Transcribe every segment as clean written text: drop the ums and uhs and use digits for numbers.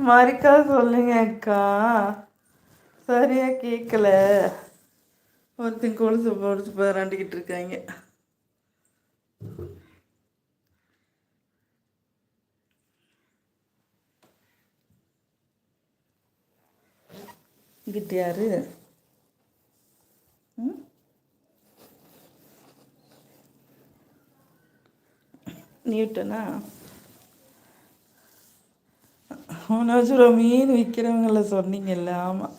மறுக்கா சொல்லுங்க அக்கா. சரியா கேட்கல. ஒருத்தன் கொலுசு பொடிச்சு பாராண்டிக்கிட்டு இருக்காங்க. இங்கிட்ட யாரு? நியூட்டனா? உனக்கு மீன் விற்கிறவங்கள சொன்னீங்கல்ல? ஆமாம்,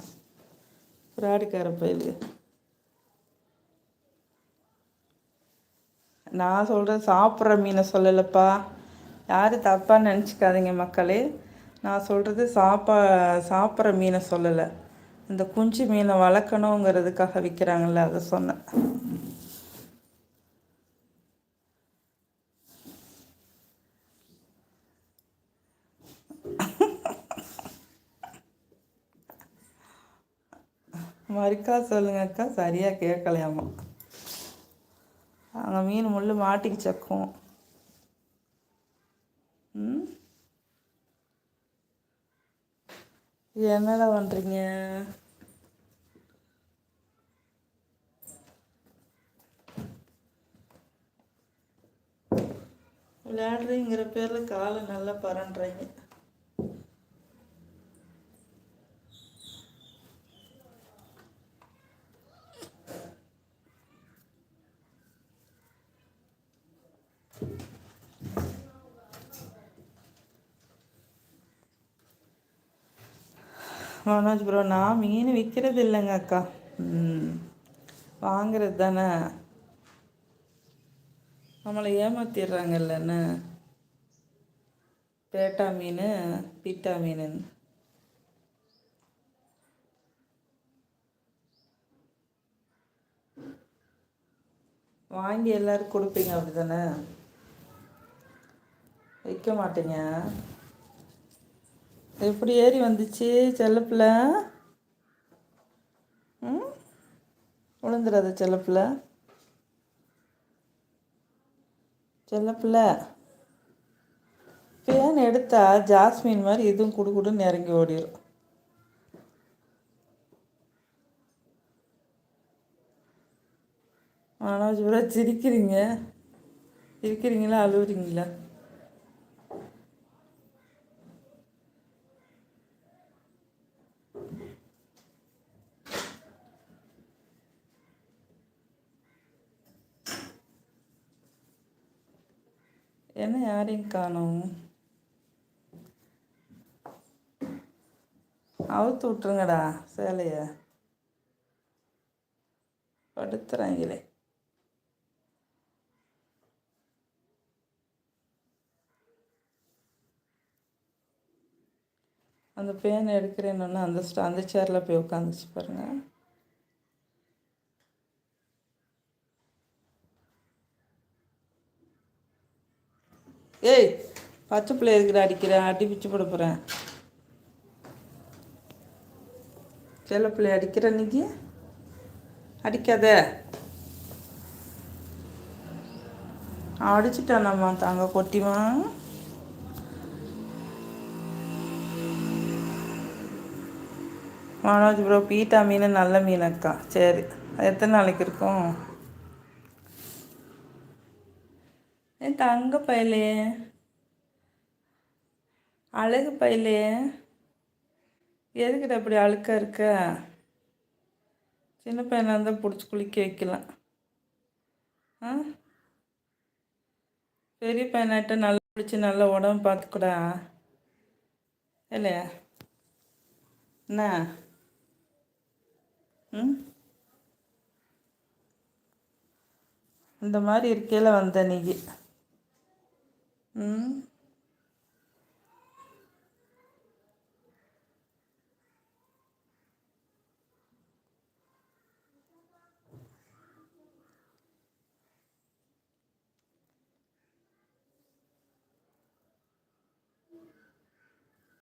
ஃப்ராடுக்கார பயிலு. நான் சொல்கிறேன் சாப்பிட்ற மீனை சொல்லலைப்பா. யாரும் தப்பாக நினச்சிக்காதீங்க மக்களே. நான் சொல்கிறது சாப்பிட்ற மீனை சொல்லலை. இந்த குஞ்சு மீனை வளர்க்கணுங்கிறதுக்காக விற்கிறாங்கல்ல, அதை சொன்னேன். மறுக்கா சொல்லுங்க அக்கா. சரியாக கேட்கலையாமா. அங்கே மீன் முள் மாட்டிக்கு சக்கும். என்னடா பண்ணுறீங்க? விளையாடுறீங்கிற பேரில் காலை நல்லா பரண்டுறீங்க. மனோஜ் ப்ரோ, நான் மீன் விற்கிறது இல்லைங்க அக்கா. வாங்கிறது தானே. நம்மளை ஏமாத்திடுறாங்கல்லன்னு. பேட்டா மீன், பீட்டா மீன். வாங்கி எல்லாரும் கொடுப்பீங்க அப்படி தானே? விற்க மாட்டீங்க. எப்படி ஏறி வந்துச்சு செல்லப்பிள்ளை? விழுந்துடாத செல்லப்பிள்ளை. செல்லப்பிள்ளை பேன் எடுத்தா ஜாஸ்மின் மாதிரி எதுவும் குடுன்னு இறங்கி ஓடிடும். மனோஜ் ப்ரோ, சிரிக்கிறீங்களா அழுவுறீங்களா? என்ன யாரையும் காணோம்? அவுத்து விட்டுருங்கடா சேலைய. படுத்துறாங்களே. அந்த பேனை எடுக்கிறேன்னு அந்த சேரில் போய் உட்காந்துச்சு பாருங்க. ஏய், பச்சை பிள்ளை இருக்கிற அடிக்கிறேன், அடி பிச்சு போட போகிறேன். செல்ல பிள்ளை அடிக்கிற இன்னைக்கு அடிக்காத. அடிச்சுட்டானம்மா தாங்க கொட்டிமா. மனோஜ் ப்ரோ, பீட்டா மீன் நல்ல மீன் அக்கா. சரி, எத்தனை நாளைக்கு இருக்கும்? என் தங்க பையலே, அழகு பையலே, எதுக்கிட்ட அப்படி அழுக்கா இருக்க? சின்ன பையனாக இருந்தால் பிடிச்சி குளிக்க வைக்கலாம். பெரிய பையனாட்ட நல்லா பிடிச்சி நல்லா உடம்பு பார்த்துக்கூடா இல்லையா? என்ன இந்த மாதிரி இருக்கையில் வந்த நீ.